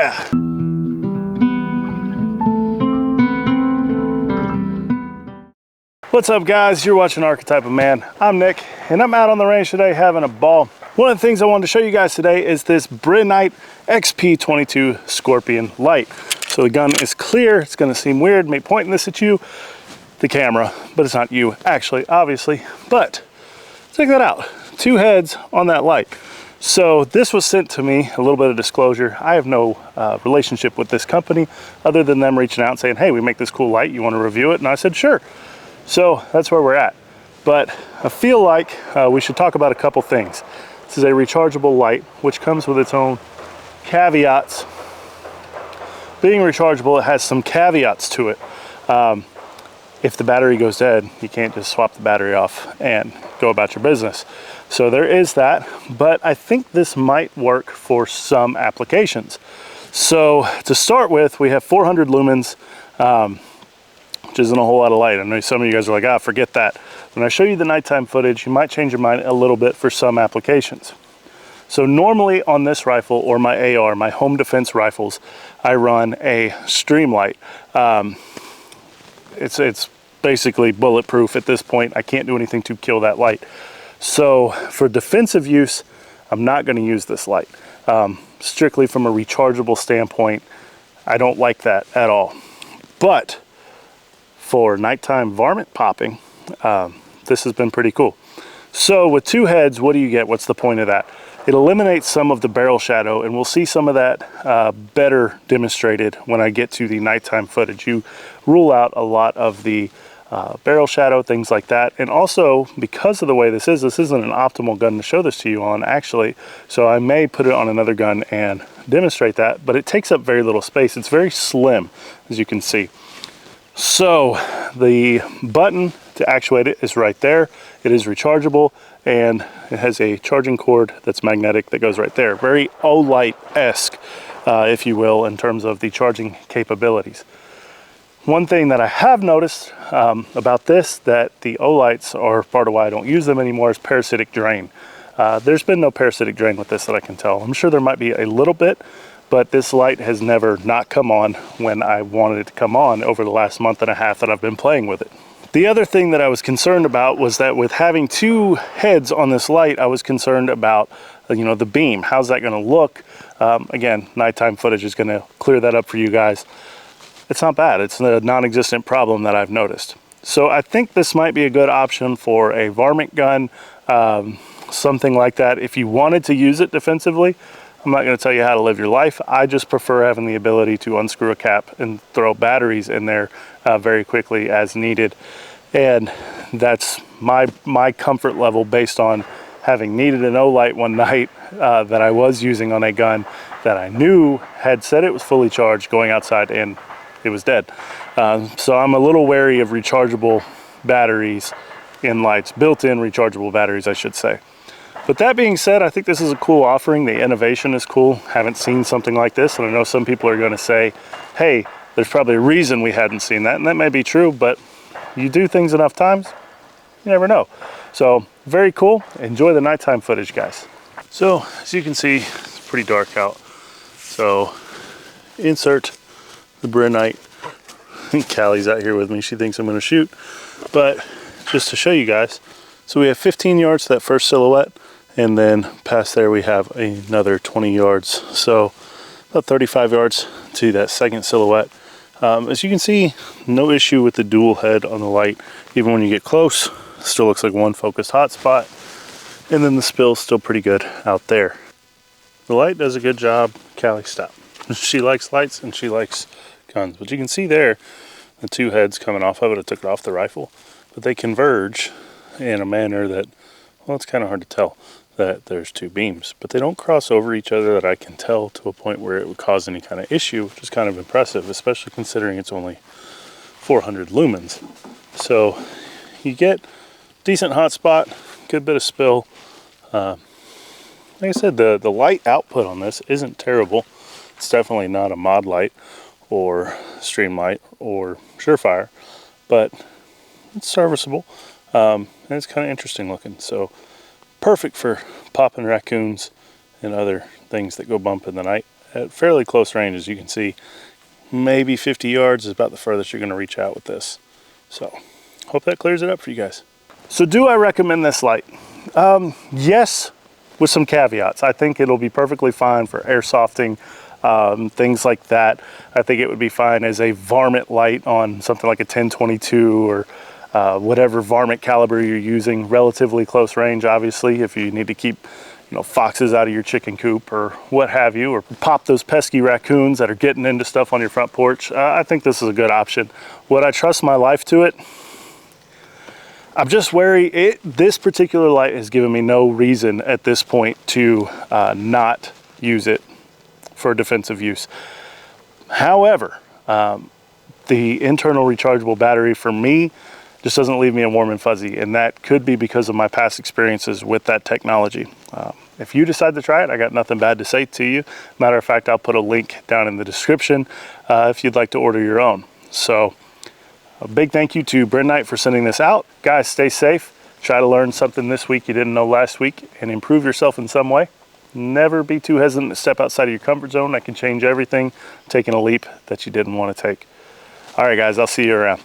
Yeah! What's up guys, you're watching Archetype of Man. I'm Nick and I'm out on the range today having a ball. One of the things I wanted to show you guys today is this Brinyte XP22 Scorpion light. So the gun is clear. It's going to seem weird me pointing this at you, the camera, but it's not you actually, obviously. But check that out, 2 heads on that light. So this was sent to me, a little bit of disclosure. I have no relationship with this company other than them reaching out and saying, hey, we make this cool light, you want to review it? And I said, sure. So that's where we're at. But I feel like we should talk about a couple things. This is a rechargeable light, which comes with its own caveats. Being rechargeable, it has some caveats to it. If the battery goes dead, you can't just swap the battery off and go about your business. So there is that, but I think this might work for some applications. So to start with, we have 400 lumens, which isn't a whole lot of light. I know some of you guys are like, ah, forget that. When I show you the nighttime footage, you might change your mind a little bit for some applications. So normally on this rifle or my AR, my home defense rifles, I run a stream light. It's basically bulletproof at this point. I can't do anything to kill that light. So for defensive use, I'm not going to use this light. Strictly from a rechargeable standpoint, I don't like that at all. But for nighttime varmint popping, this has been pretty cool. So with 2 heads, what do you get? What's the point of that? It eliminates some of the barrel shadow, and we'll see some of that better demonstrated when I get to the nighttime footage. You rule out a lot of the barrel shadow, things like that. And also, because of the way this isn't an optimal gun to show this to you on, actually. So I may put it on another gun and demonstrate that, but it takes up very little space. It's very slim, as you can see. So the button to actuate it is right there. It is rechargeable, and it has a charging cord that's magnetic that goes right there. Very Olight-esque, if you will, in terms of the charging capabilities. One thing that I have noticed about this, that the Olights are part of why I don't use them anymore, is parasitic drain. There's been no parasitic drain with this that I can tell. I'm sure there might be a little bit, but this light has never not come on when I wanted it to come on over the last month and a half that I've been playing with it. The other thing that I was concerned about was that with having 2 heads on this light, I was concerned about, you know, the beam. How's that going to look? Again, nighttime footage is going to clear that up for you guys. It's not bad. It's a non-existent problem that I've noticed. So I think this might be a good option for a varmint gun, something like that. If you wanted to use it defensively, I'm not going to tell you how to live your life. I just prefer having the ability to unscrew a cap and throw batteries in there very quickly as needed. And that's my comfort level based on having needed an Olight one night that I was using on a gun that I knew had said it was fully charged going outside and it was dead. So I'm a little wary of rechargeable batteries in lights, built-in rechargeable batteries, I should say. But that being said, I think this is a cool offering. The innovation is cool. Haven't seen something like this, and I know some people are going to say, hey, there's probably a reason we hadn't seen that, and that may be true, but you do things enough times, you never know. So very cool. Enjoy the nighttime footage, guys. So as you can see, it's pretty dark out. So insert the Brinyte. Callie's out here with me. She thinks I'm going to shoot, but just to show you guys. So we have 15 yards to that first silhouette, and then past there we have another 20 yards. So about 35 yards to that second silhouette. As you can see, no issue with the dual head on the light. Even when you get close, it still looks like one focused hotspot. And then the spill's still pretty good out there. The light does a good job. Callie, stop. She likes lights and she likes guns. But you can see there, the 2 heads coming off of it. I took it off the rifle. But they converge in a manner that, well, it's kind of hard to tell that there's 2 beams, but they don't cross over each other that I can tell to a point where it would cause any kind of issue, which is kind of impressive, especially considering it's only 400 lumens. So you get decent hot spot, good bit of spill. Like I said, the light output on this isn't terrible. It's definitely not a mod light or stream light or Surefire, but it's serviceable. And it's kind of interesting looking. So perfect for popping raccoons and other things that go bump in the night. at fairly close range. As you can see, maybe 50 yards is about the furthest you're going to reach out with this. So hope that clears it up for you guys. So do I recommend this light? Yes, with some caveats. I think it'll be perfectly fine for airsofting, things like that. I think it would be fine as a varmint light on something like a 1022 or whatever varmint caliber you're using. Relatively close range, obviously, if you need to keep foxes out of your chicken coop or what have you, or pop those pesky raccoons that are getting into stuff on your front porch. I think this is a good option. Would I trust my life to it? I'm just wary. This particular light has given me no reason at this point to not use it for defensive use. However, the internal rechargeable battery for me just doesn't leave me warm and fuzzy, and that could be because of my past experiences with that technology. If you decide to try it, I got nothing bad to say to you. Matter of fact, I'll put a link down in the description if you'd like to order your own. So a big thank you to Brinyte for sending this out. Guys, stay safe. Try to learn something this week you didn't know last week and improve yourself in some way. Never be too hesitant to step outside of your comfort zone. That can change everything, taking a leap that you didn't want to take. All right, guys, I'll see you around.